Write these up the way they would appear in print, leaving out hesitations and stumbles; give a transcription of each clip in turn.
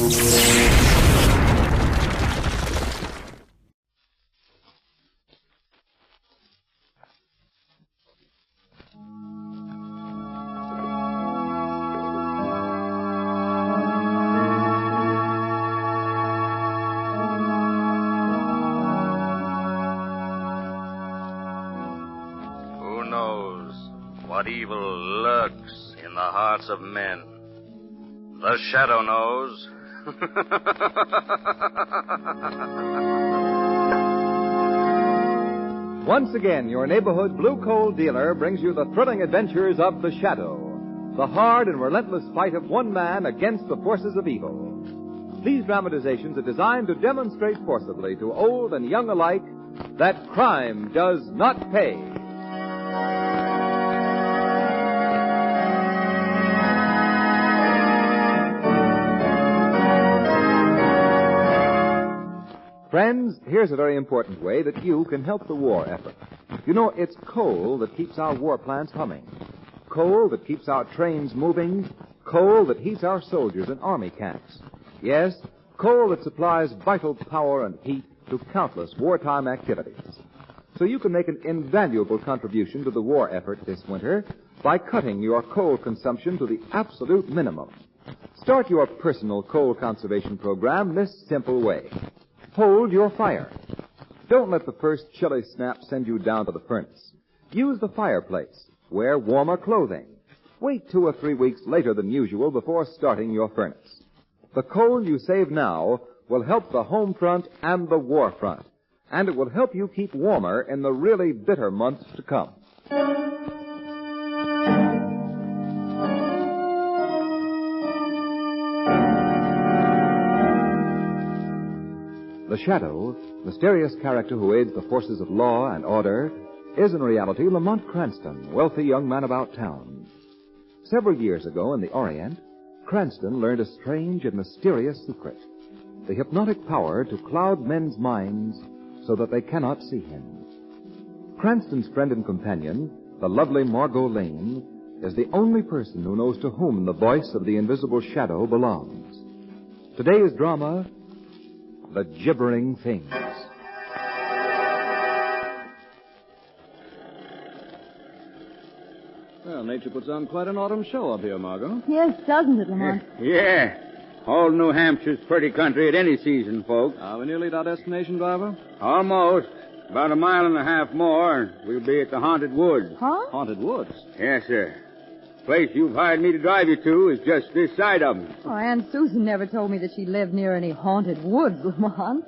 What evil lurks in the hearts of men? The Shadow knows. Once again, your neighborhood blue coal dealer brings you the thrilling adventures of The Shadow, the hard and relentless fight of one man against the forces of evil. These dramatizations are designed to demonstrate forcibly to old and young alike that crime does not pay. Friends, here's a very important way that you can help the war effort. You know, it's coal that keeps our war plants humming. Coal that keeps our trains moving. Coal that heats our soldiers in army camps. Yes, coal that supplies vital power and heat to countless wartime activities. So you can make an invaluable contribution to the war effort this winter by cutting your coal consumption to the absolute minimum. Start your personal coal conservation program this simple way. Hold your fire. Don't let the first chilly snap send you down to the furnace. Use the fireplace. Wear warmer clothing. Wait 2 or 3 weeks later than usual before starting your furnace. The coal you save now will help the home front and the war front, and it will help you keep warmer in the really bitter months to come. The Shadow, mysterious character who aids the forces of law and order, is in reality Lamont Cranston, wealthy young man about town. Several years ago in the Orient, Cranston learned a strange and mysterious secret, the hypnotic power to cloud men's minds so that they cannot see him. Cranston's friend and companion, the lovely Margot Lane, is the only person who knows to whom the voice of the invisible shadow belongs. Today's drama, The Gibbering Things. Well, nature puts on quite an autumn show up here, Margot. Yes, doesn't it, Lamont? Yeah. All New Hampshire's pretty country at any season, folks. Are we nearly at our destination, driver? Almost. About 1.5 miles more, and we'll be at the Haunted Woods. Huh? Haunted Woods? Yes, sir. The place you've hired me to drive you to is just this side of them. Oh, Aunt Susan never told me that she lived near any haunted woods, Lamont.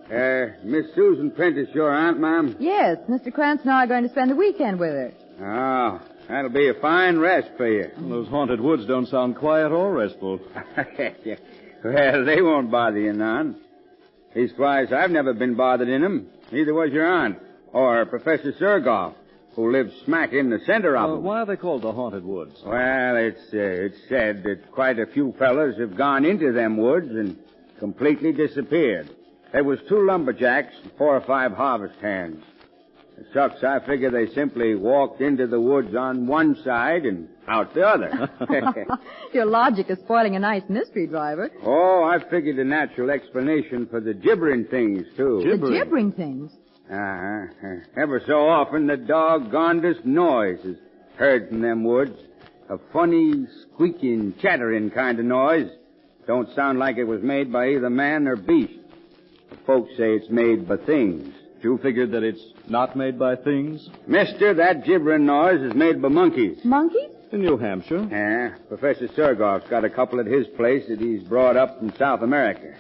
Miss Susan Prentice, your aunt, ma'am? Yes, Mr. Cranston and I are going to spend the weekend with her. Oh, that'll be a fine rest for you. Well, those haunted woods don't sound quiet or restful. Well, they won't bother you none. Leastwise, I've never been bothered in them. Neither was your aunt. Or Professor Surgoff, who lives smack in the center of them. Why are they called the Haunted Woods? Well, it's said that quite a few fellas have gone into them woods and completely disappeared. There was 2 lumberjacks and 4 or 5 harvest hands. Shucks, I figure they simply walked into the woods on one side and out the other. Your logic is spoiling a nice mystery, driver. Oh, I figured a natural explanation for the gibbering things, too. The gibbering things? Ever so often, the doggonedest noise is heard from them woods. A funny, squeaking, chattering kind of noise. Don't sound like it was made by either man or beast. The folks say it's made by things. You figured that it's not made by things? Mister, that gibbering noise is made by monkeys. Monkeys? In New Hampshire. Yeah, Professor Surgoff's got a couple at his place that he's brought up from South America.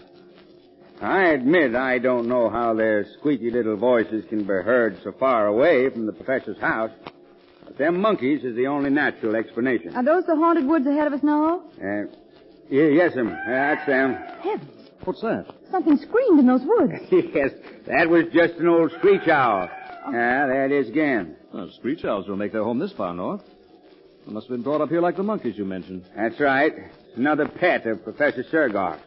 I admit I don't know how their squeaky little voices can be heard so far away from the professor's house, but them monkeys is the only natural explanation. Are those the haunted woods ahead of us now? Yes, ma'am. That's them. Heavens. What's that? Something screamed in those woods. Yes, that was just an old screech owl. There it is again. Well, screech owls don't make their home this far north. They must have been brought up here like the monkeys you mentioned. That's right. It's another pet of Professor Surgoff's.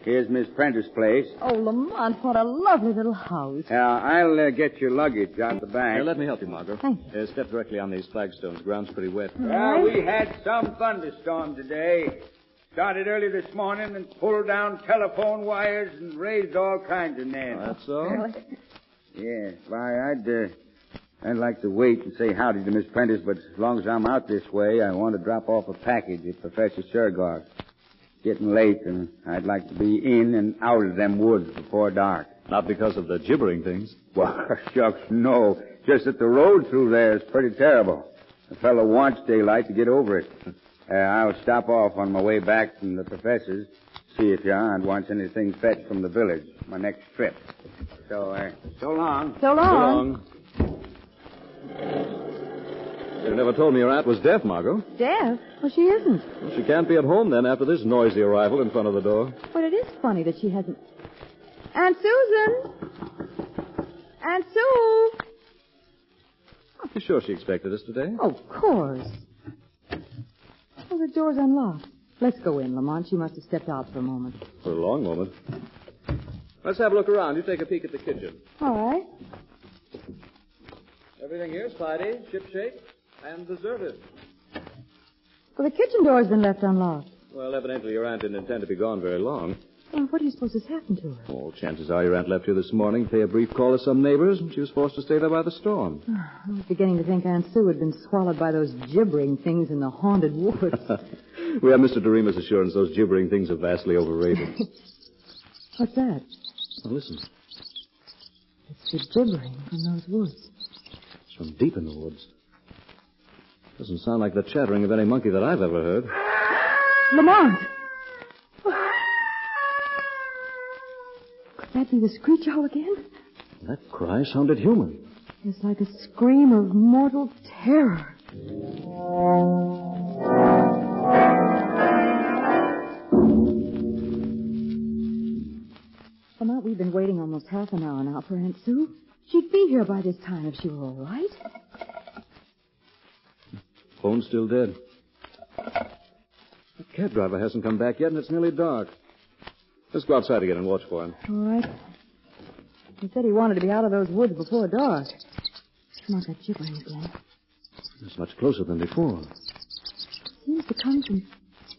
Here's Miss Prentice's place. Oh, Lamont, what a lovely little house. I'll get your luggage out the back. Let me help you, Margot. Thank you. Step directly on these flagstones. Ground's pretty wet. We had some thunderstorm today. Started early this morning and pulled down telephone wires and raised all kinds of nests. That's all? Really? Yeah. Why, I'd like to wait and say howdy to Miss Prentice, but as long as I'm out this way, I want to drop off a package at Professor Sergoff. Getting late, and I'd like to be in and out of them woods before dark. Not because of the gibbering things. Well, shucks, no. Just that the road through there is pretty terrible. A fellow wants daylight to get over it. I'll stop off on my way back from the professor's, see if your aunt wants anything fetched from the village, my next trip. So long. So long. You never told me your aunt was deaf, Margot. Deaf? Well, she isn't. Well, she can't be at home then after this noisy arrival in front of the door. But it is funny that she hasn't... Aunt Susan! Aunt Sue! You sure she expected us today? Oh, of course. Oh, the door's unlocked. Let's go in, Lamont. She must have stepped out for a moment. For a long moment. Let's have a look around. You take a peek at the kitchen. All right. Everything here's tidy, shipshape, and deserted. Well, the kitchen door's been left unlocked. Well, evidently your aunt didn't intend to be gone very long. Well, what do you suppose has happened to her? Oh, chances are your aunt left here this morning to pay a brief call to some neighbors, and she was forced to stay there by the storm. I was beginning to think Aunt Sue had been swallowed by those gibbering things in the haunted woods. We have Mr. DeRima's assurance those gibbering things are vastly overrated. What's that? Now, listen. It's the gibbering from those woods. It's from deep in the woods. Doesn't sound like the chattering of any monkey that I've ever heard. Lamont! Could that be the screech owl again? That cry sounded human. It's like a scream of mortal terror. Lamont, we've been waiting almost half an hour now for Aunt Sue. She'd be here by this time if she were all right. Phone's still dead. The cab driver hasn't come back yet, and it's nearly dark. Let's go outside again and watch for him. All right. He said he wanted to be out of those woods before dark. Come on, that gibbering again. It's much closer than before. Seems to come from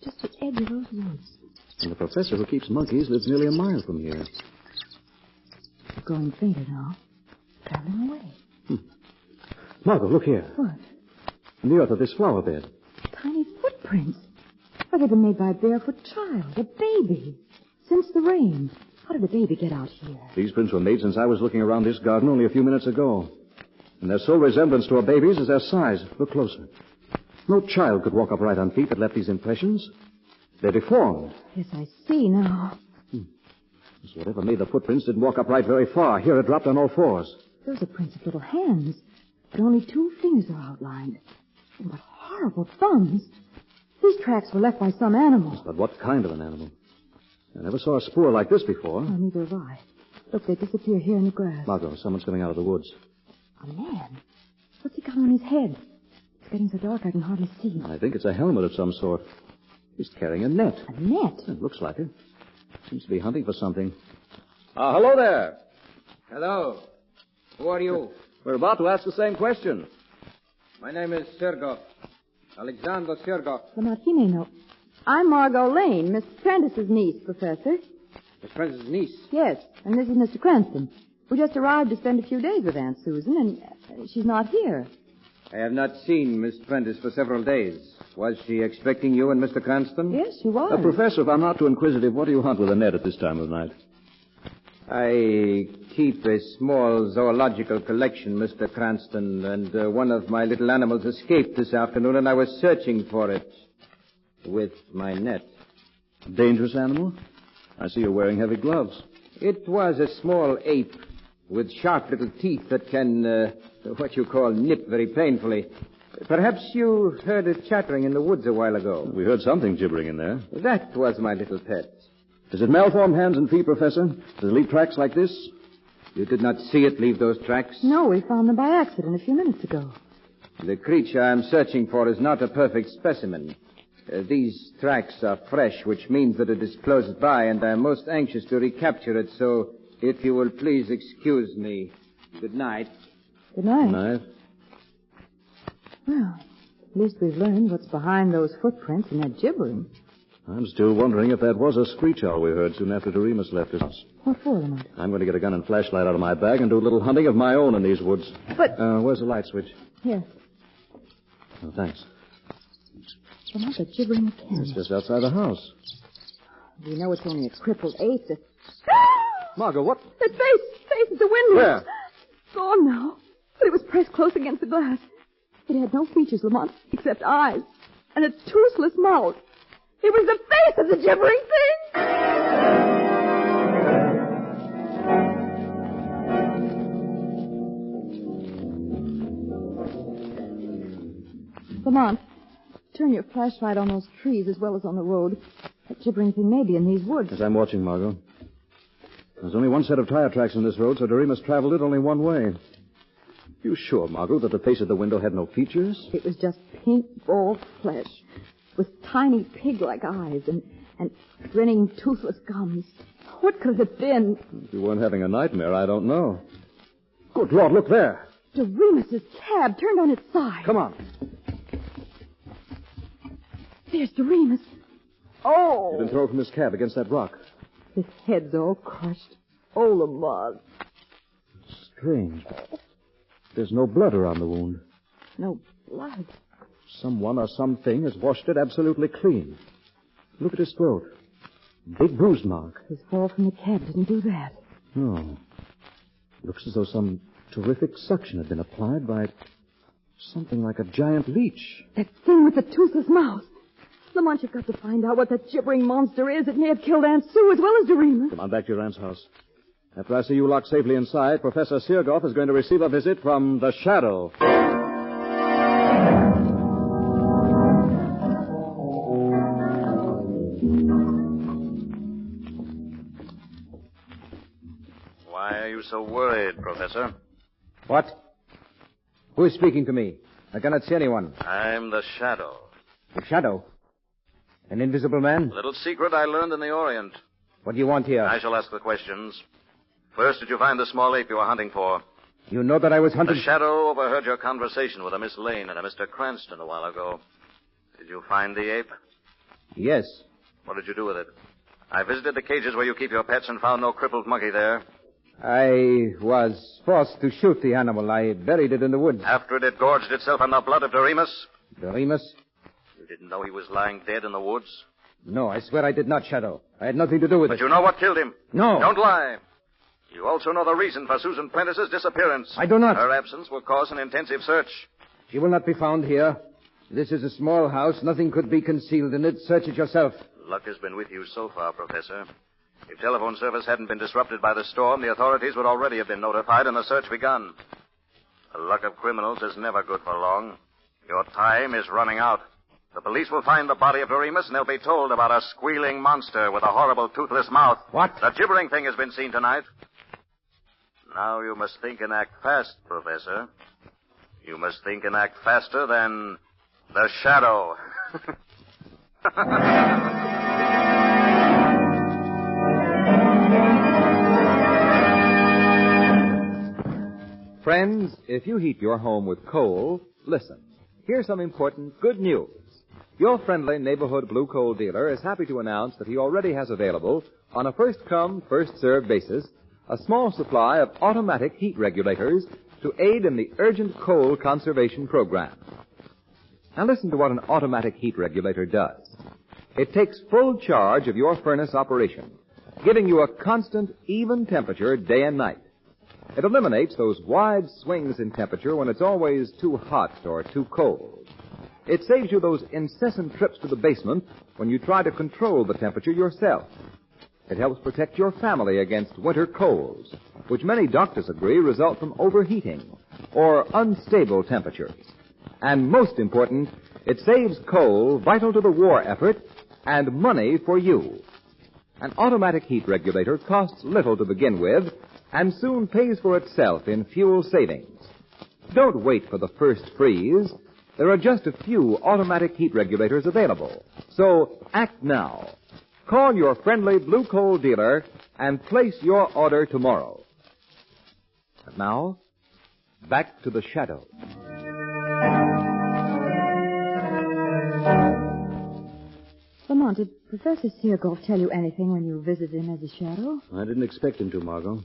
just the edge of those woods. And the professor who keeps monkeys lives nearly a mile from here. It's growing fainter now. Traveling away. Margot, look here. What? In the earth of this flower bed. Tiny footprints. Why, they've been made by a barefoot child, a baby. Since the rain. How did the baby get out here? These prints were made since I was looking around this garden only a few minutes ago. And their sole resemblance to a baby's is their size. Look closer. No child could walk upright on feet that left these impressions. They're deformed. Yes, I see now. So whatever made the footprints didn't walk upright very far. Here it dropped on all fours. Those are prints of little hands. But only 2 fingers are outlined. Oh, what horrible thumbs. These tracks were left by some animal. But what kind of an animal? I never saw a spoor like this before. Oh, neither have I. Look, they disappear here in the grass. Margot, someone's coming out of the woods. A man? What's he got on his head? It's getting so dark I can hardly see. I think it's a helmet of some sort. He's carrying a net. A net? It looks like it. Seems to be hunting for something. Hello there. Hello. Who are you? We're about to ask the same question. My name is Sergoff. Alexander Sergoff. Lamont, he may know. I'm Margot Lane, Miss Prentice's niece, Professor. Miss Prentice's niece. Yes, and this is Mr. Cranston. We just arrived to spend a few days with Aunt Susan, and she's not here. I have not seen Miss Prentice for several days. Was she expecting you and Mr. Cranston? Yes, she was. Professor, if I'm not too inquisitive, what do you hunt with a net at this time of night? I keep a small zoological collection, Mr. Cranston, and one of my little animals escaped this afternoon, and I was searching for it with my net. Dangerous animal? I see you're wearing heavy gloves. It was a small ape with sharp little teeth that can, what you call, nip very painfully. Perhaps you heard it chattering in the woods a while ago. We heard something gibbering in there. That was my little pet. Is it malformed hands and feet, Professor? Does it leave tracks like this? You did not see it leave those tracks? No, we found them by accident a few minutes ago. The creature I'm searching for is not a perfect specimen. These tracks are fresh, which means that it is close by, and I'm most anxious to recapture it, so if you will please excuse me. Good night. Good night. Good night. Well, at least we've learned what's behind those footprints and that gibbering. I'm still wondering if that was a screech owl we heard soon after Doremus left his house. What for, Lamont? I'm going to get a gun and flashlight out of my bag and do a little hunting of my own in these woods. But... Where's the light switch? Here. Oh, thanks. Lamont, a gibbering can. It's just outside the house. We know it's only a crippled ape that... Margot, what? That face at the window. Where? Gone now. But it was pressed close against the glass. It had no features, Lamont, except eyes. And a toothless mouth. It was the face of the gibbering thing. Lamont, turn your flashlight on those trees as well as on the road. That gibbering thing may be in these woods. As I'm watching, Margot. There's only one set of tire tracks on this road, so Doremus traveled it only one way. You sure, Margot, that the face of the window had no features? It was just pink, bald flesh with tiny pig-like eyes and grinning, toothless gums. What could it have been? If you weren't having a nightmare, I don't know. Good Lord, look there. Doremus's cab turned on its side. Come on. There's Doremus. Oh! He's been thrown from his cab against that rock. His head's all crushed. Oh, Lamont. Strange. There's no blood around the wound. No blood. Someone or something has washed it absolutely clean. Look at his throat. Big bruise mark. His fall from the cab didn't do that. No. Looks as though some terrific suction had been applied by something like a giant leech. That thing with the toothless mouth. Lamont, you've got to find out what that gibbering monster is. It may have killed Aunt Sue as well as Doremus. Come on back to your aunt's house. After I see you locked safely inside, Professor Seargoff is going to receive a visit from the Shadow. Why are you so worried, Professor? What? Who is speaking to me? I cannot see anyone. I'm the Shadow. The Shadow? An invisible man? A little secret I learned in the Orient. What do you want here? I shall ask the questions. First, did you find the small ape you were hunting for? You know that I was hunting... The Shadow overheard your conversation with a Miss Lane and a Mr. Cranston a while ago. Did you find the ape? Yes. What did you do with it? I visited the cages where you keep your pets and found no crippled monkey there. I was forced to shoot the animal. I buried it in the woods. After it had gorged itself on the blood of Doremus? Doremus? You didn't know he was lying dead in the woods? No, I swear I did not, Shadow. I had nothing to do with it. But you know what killed him? No. Don't lie. You also know the reason for Susan Prentice's disappearance. I do not. Her absence will cause an intensive search. She will not be found here. This is a small house. Nothing could be concealed in it. Search it yourself. Luck has been with you so far, Professor. If telephone service hadn't been disrupted by the storm, the authorities would already have been notified and the search begun. The luck of criminals is never good for long. Your time is running out. The police will find the body of Doremus, and they'll be told about a squealing monster with a horrible toothless mouth. What? The gibbering thing has been seen tonight. Now you must think and act fast, Professor. You must think and act faster than the Shadow. Friends, if you heat your home with coal, listen. Here's some important good news. Your friendly neighborhood blue coal dealer is happy to announce that he already has available, on a first-come, first-served basis, a small supply of automatic heat regulators to aid in the urgent coal conservation program. Now listen to what an automatic heat regulator does. It takes full charge of your furnace operation, giving you a constant, even temperature day and night. It eliminates those wide swings in temperature when it's always too hot or too cold. It saves you those incessant trips to the basement when you try to control the temperature yourself. It helps protect your family against winter colds, which many doctors agree result from overheating or unstable temperatures. And most important, it saves coal vital to the war effort and money for you. An automatic heat regulator costs little to begin with and soon pays for itself in fuel savings. Don't wait for the first freeze. There are just a few automatic heat regulators available. So act now. Call your friendly blue coal dealer and place your order tomorrow. And now, back to the Shadow. Lamont, did Professor Seargolf tell you anything when you visited him as a shadow? I didn't expect him to, Margot.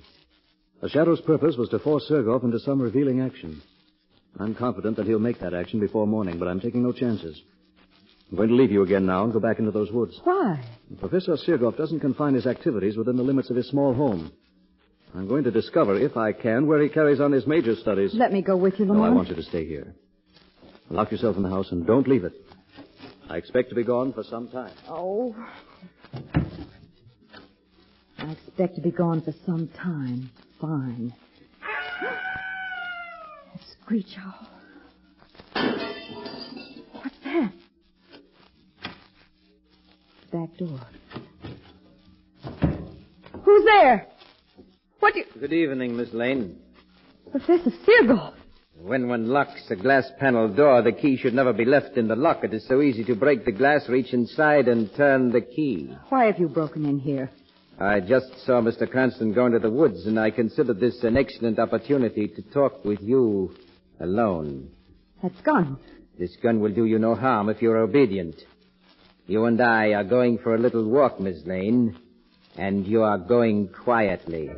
A shadow's purpose was to force Sergoff into some revealing action. I'm confident that he'll make that action before morning, but I'm taking no chances. I'm going to leave you again now and go back into those woods. Why? Professor Sergoff doesn't confine his activities within the limits of his small home. I'm going to discover, if I can, where he carries on his major studies. Let me go with you, No, Lamont. I want you to stay here. Lock yourself in the house and don't leave it. I expect to be gone for some time. Oh. I expect to be gone for some time. Fine. That screech owl. What's that? Back door. Who's there? What do you... Good evening, Miss Lane. Professor Seargolf. When one locks a glass-panel door, the key should never be left in the lock. It is so easy to break the glass, reach inside, and turn the key. Why have you broken in here? I just saw Mr. Cranston go into the woods, and I considered this an excellent opportunity to talk with you alone. That's gun. This gun will do you no harm if you're obedient. You and I are going for a little walk, Miss Lane, and you are going quietly.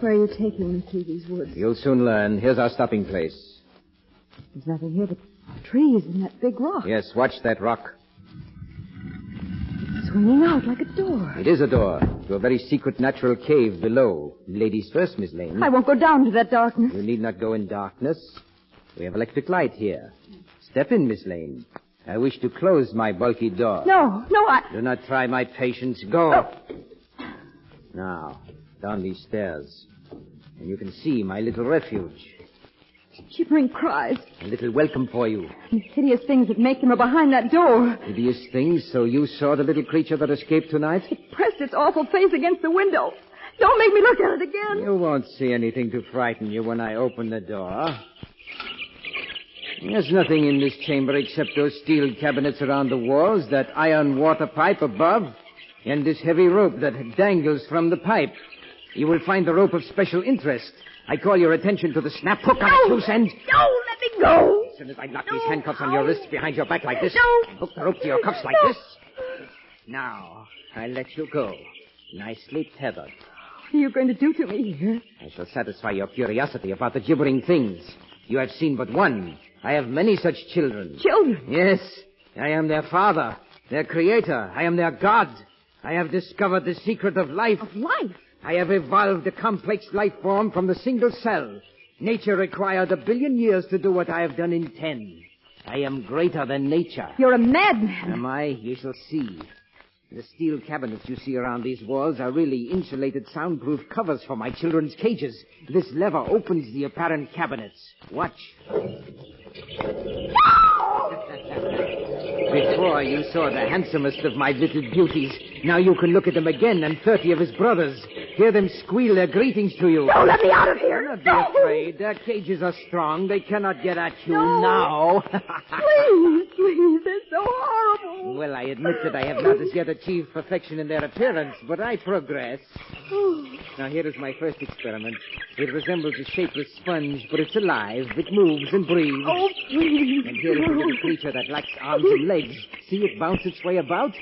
Where are you taking me through these woods? You'll soon learn. Here's our stopping place. There's nothing here but trees and that big rock. Yes, watch that rock. It's swinging out like a door. It is a door to a very secret natural cave below. Ladies first, Miss Lane. I won't go down to that darkness. You need not go in darkness. We have electric light here. Step in, Miss Lane. I wish to close my bulky door. No, Do not try my patience. Go. Oh. Now, down these stairs. And you can see my little refuge. Gibbering cries. A little welcome for you. And hideous things that make them are behind that door. Hideous things, so you saw the little creature that escaped tonight? It pressed its awful face against the window. Don't make me look at it again. You won't see anything to frighten you when I open the door. There's nothing in this chamber except those steel cabinets around the walls, that iron water pipe above, and this heavy rope that dangles from the pipe. You will find the rope of special interest. I call your attention to the snap hook on its loose end. No, let me go. As soon as I lock these handcuffs on your wrists behind your back like this, No. hook the rope to your cuffs like this. Now, I let you go, nicely tethered. What are you going to do to me here? I shall satisfy your curiosity about the gibbering things. You have seen but one. I have many such children. Children? Yes, I am their father, their creator. I am their God. I have discovered the secret of life. Of life? I have evolved a complex life form from the single cell. Nature required 1 billion years to do what I have done in 10. I am greater than nature. You're a madman. Am I? You shall see. The steel cabinets you see around these walls are really insulated soundproof covers for my children's cages. This lever opens the apparent cabinets. Watch. Before you saw the handsomest of my little beauties. Now you can look at them again and 30 of his brothers. Hear them squeal their greetings to you. No, let me out of here. Do not be afraid. Their cages are strong. They cannot get at you now. Please, they're so horrible. Well, I admit that I have not as yet achieved perfection in their appearance, but I progress. Now, here is my first experiment. It resembles a shapeless sponge, but it's alive. It moves and breathes. Oh, please. And here is a little creature that lacks arms and legs. See it bounce its way about?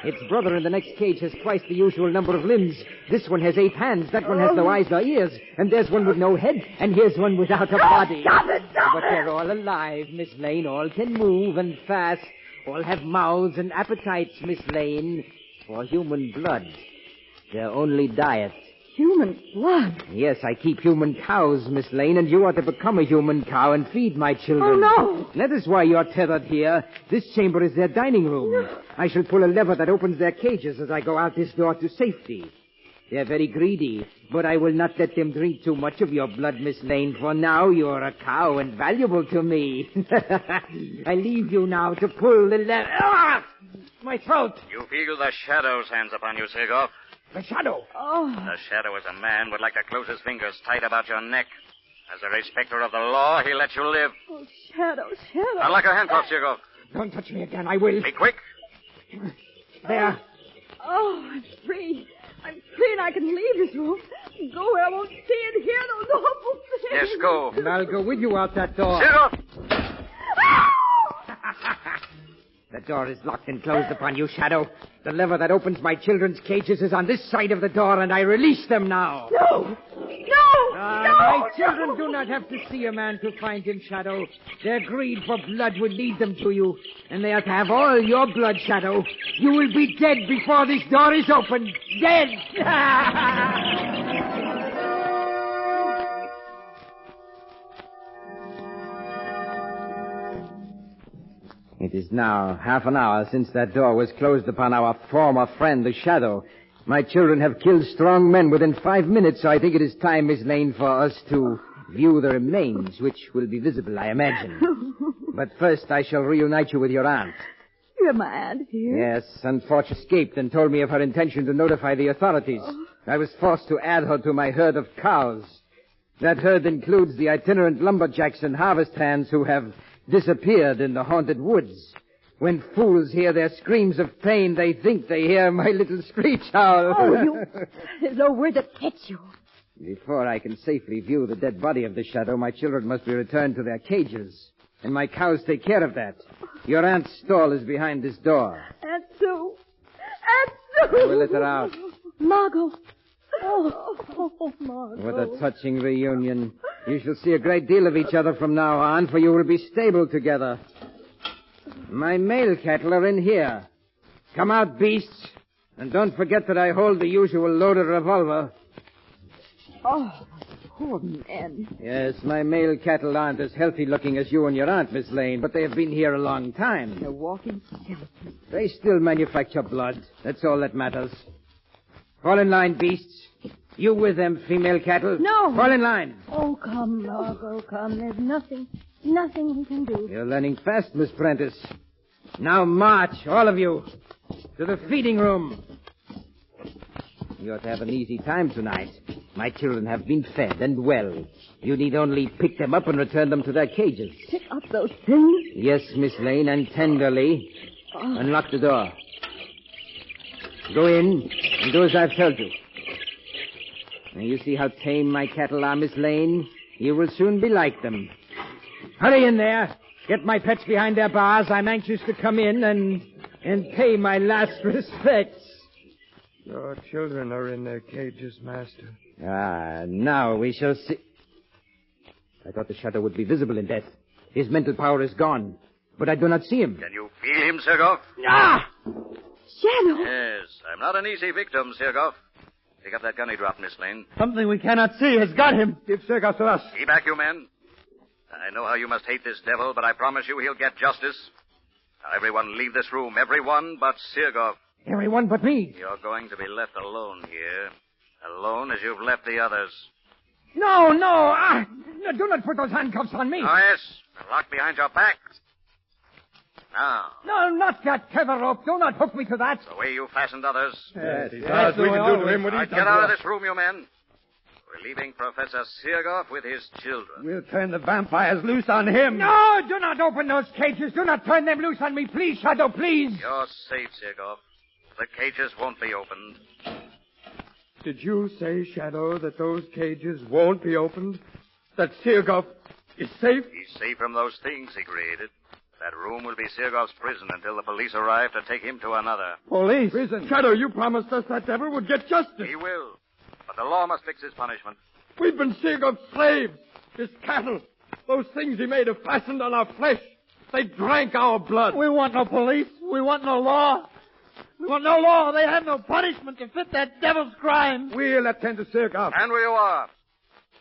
Its brother in the next cage has twice the usual number of limbs. This one has 8 hands. That one has no eyes nor ears. And there's one with no head. And here's one without a body. Stop it. But they're all alive, Miss Lane. All can move and fast. All have mouths and appetites, Miss Lane. For human blood. Their only diet. Human blood. Yes, I keep human cows, Miss Lane, and you are to become a human cow and feed my children. Oh, no. That is why you're tethered here. This chamber is their dining room. I shall pull a lever that opens their cages as I go out this door to safety. They're very greedy, but I will not let them drink too much of your blood, Miss Lane, for now you're a cow and valuable to me. I leave you now to pull the lever. Ah! My throat! You feel the shadow's hands upon you, Segoff. The shadow! Oh. The shadow as a man would like to close his fingers tight about your neck. As a respecter of the law, he lets you live. Oh, Shadow. Unlock your handcuffs, Segoff. Don't touch me again, I will. Be quick. There. Oh, I'm free. I'm free and I can leave this room. Go where I won't see and hear those awful things. Yes, go. And I'll go with you out that door. Segoff! door is locked and closed upon you, Shadow. The lever that opens my children's cages is on this side of the door, and I release them now. No! No! My children do not have to see a man to find him, Shadow. Their greed for blood would lead them to you, and they are to have all your blood, Shadow. You will be dead before this door is opened. Dead! It is now half an hour since that door was closed upon our former friend, the Shadow. My children have killed strong men within 5 minutes, so I think it is time, Miss Lane, for us to view the remains, which will be visible, I imagine. But first I shall reunite you with your aunt. You're my aunt here. Yes, unfortunately escaped and told me of her intention to notify the authorities. I was forced to add her to my herd of cows. That herd includes the itinerant lumberjacks and harvest hands who have disappeared in the haunted woods. When fools hear their screams of pain, they think they hear my little screech owl. Oh, there's nowhere to catch you. Before I can safely view the dead body of the Shadow, my children must be returned to their cages. And my cows take care of that. Your aunt's stall is behind this door. Aunt Sue. Aunt Sue. I will let her out. Margot. Oh, Margot. What a touching reunion. You shall see a great deal of each other from now on, for you will be stable together. My male cattle are in here. Come out, beasts. And don't forget that I hold the usual loaded revolver. Oh, poor men. Yes, my male cattle aren't as healthy looking as you and your aunt, Miss Lane, but they have been here a long time. They're walking skeletons. They still manufacture blood. That's all that matters. Fall in line, beasts. You with them, female cattle? No. Fall in line. Oh, come, Margot, come. There's nothing we can do. You're learning fast, Miss Prentice. Now march, all of you, to the feeding room. You ought to have an easy time tonight. My children have been fed and well. You need only pick them up and return them to their cages. Pick up those things? Yes, Miss Lane, and tenderly. Unlock the door. Go in and do as I've told you. Now, you see how tame my cattle are, Miss Lane? You will soon be like them. Hurry in there. Get my pets behind their bars. I'm anxious to come in and pay my last respects. Your children are in their cages, Master. Ah, now we shall see. I thought the Shadow would be visible in death. His mental power is gone, but I do not see him. Can you feel him, Sergoff? Ah! Shadow! Yes, I'm not an easy victim, Sergoff. Pick up that gun he dropped, Miss Lane. Something we cannot see has got him. Give Sergoff to us. Be back, you men. I know how you must hate this devil, but I promise you he'll get justice. Now, everyone leave this room. Everyone but Sergoff. Everyone but me. You're going to be left alone here. Alone as you've left the others. No. No, do not put those handcuffs on me. Oh, yes. They're locked behind your back. Now, No, not that tether rope. Do not hook me to that. the way you fastened others. Yes, we can do to him what Now, he's get done out to of us. this room, you men. We're leaving Professor Sergoff with his children. We'll turn the vampires loose on him. No, do not open those cages. Do not turn them loose on me. Please, Shadow, please. You're safe, Sergoff. The cages won't be opened. Did you say, Shadow, that those cages won't be opened? That Sergoff is safe? He's safe from those things he created. That room will be Sergoff's prison until the police arrive to take him to another. Police? Prison. Shadow, you promised us that devil would get justice. He will. But the law must fix his punishment. We've been Sergoff's slaves. His cattle. Those things he made have fastened on our flesh. They drank our blood. We want no police. We want no law. We want no law. They have no punishment to fit that devil's crime. We'll attend to Sergoff. And where you are.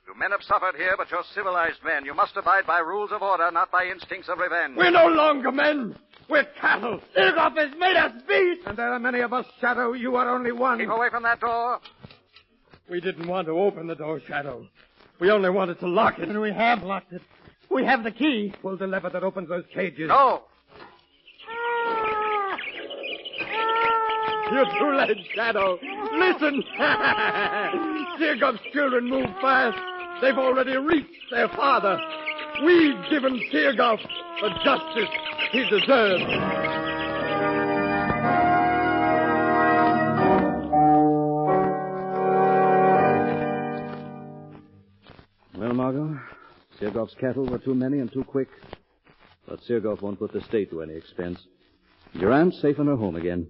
You men have suffered here, but you're civilized men. You must abide by rules of order, not by instincts of revenge. We're no longer men. We're cattle. Sergoff has made us beasts. And there are many of us, Shadow. You are only one. Keep away from that door. We didn't want to open the door, Shadow. We only wanted to lock it. And we have locked it. We have the key. Pull the lever that opens those cages. No. You're too late, Shadow. Listen. Sergoff's children move fast. They've already reached their father. We've given Sergoff the justice he deserves. Well, Margot, Sergoff's cattle were too many and too quick. But Sergoff won't put the state to any expense. Your aunt's safe in her home again.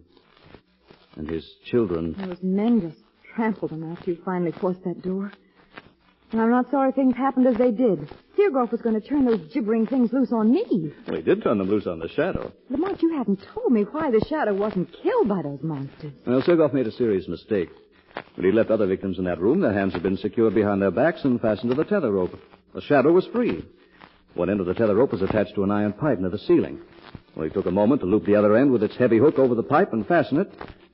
And his children... Those men just trampled him after you finally forced that door. And I'm not sorry things happened as they did. Deargrove was going to turn those gibbering things loose on me. Well, he did turn them loose on the Shadow. Lamont, you haven't told me why the Shadow wasn't killed by those monsters. Well, Sergoff made a serious mistake. When he left other victims in that room, their hands had been secured behind their backs and fastened to the tether rope. The Shadow was free. One end of the tether rope was attached to an iron pipe near the ceiling. Well, he took a moment to loop the other end with its heavy hook over the pipe and fasten it.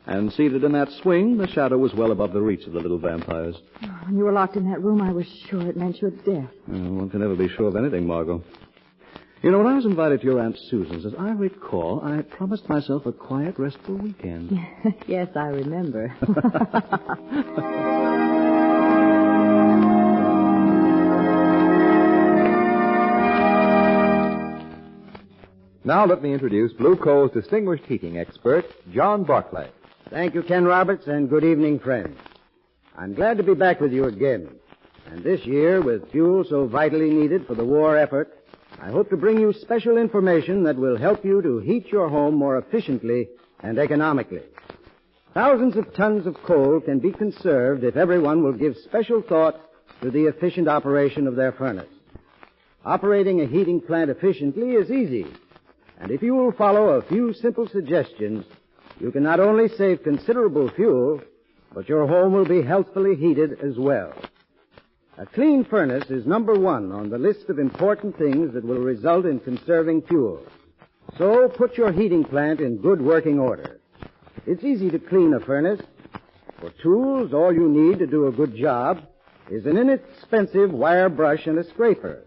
And seated in that swing, the Shadow was well above the reach of the little vampires. When you were locked in that room, I was sure it meant your death. One can never be sure of anything, Margot. You know, when I was invited to your Aunt Susan's, as I recall, I promised myself a quiet, restful weekend. Yes, I remember. Now let me introduce Blue Coal's distinguished heating expert, John Barclay. Thank you, Ken Roberts, and good evening, friends. I'm glad to be back with you again. And this year, with fuel so vitally needed for the war effort, I hope to bring you special information that will help you to heat your home more efficiently and economically. Thousands of tons of coal can be conserved if everyone will give special thought to the efficient operation of their furnace. Operating a heating plant efficiently is easy. And if you will follow a few simple suggestions, you can not only save considerable fuel, but your home will be healthfully heated as well. A clean furnace is number one on the list of important things that will result in conserving fuel. So put your heating plant in good working order. It's easy to clean a furnace. For tools, all you need to do a good job is an inexpensive wire brush and a scraper.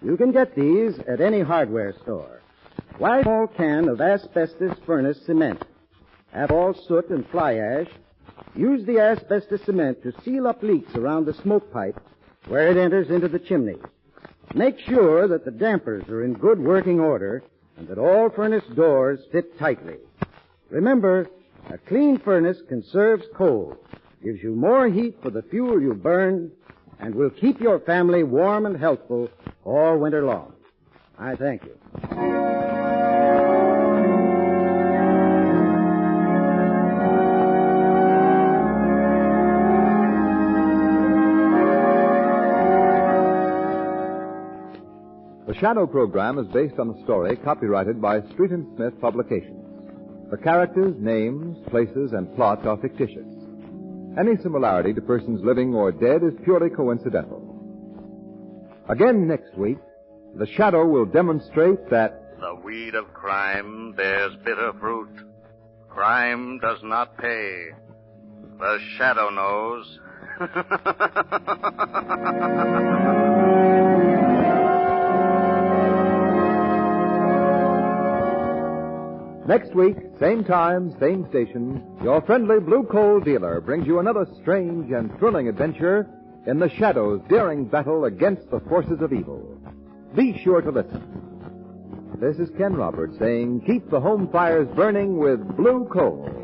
You can get these at any hardware store. Wipe a small can of asbestos furnace cement. After all soot and fly ash, use the asbestos cement to seal up leaks around the smoke pipe where it enters into the chimney. Make sure that the dampers are in good working order and that all furnace doors fit tightly. Remember, a clean furnace conserves coal, gives you more heat for the fuel you burn, and will keep your family warm and healthful all winter long. I thank you. The Shadow program is based on a story copyrighted by Street and Smith Publications. The characters, names, places, and plot are fictitious. Any similarity to persons living or dead is purely coincidental. Again next week, the Shadow will demonstrate that the weed of crime bears bitter fruit. Crime does not pay. The Shadow knows. Next week, same time, same station, your friendly Blue Coal dealer brings you another strange and thrilling adventure in the Shadow's daring battle against the forces of evil. Be sure to listen. This is Ken Roberts saying, keep the home fires burning with Blue Coal.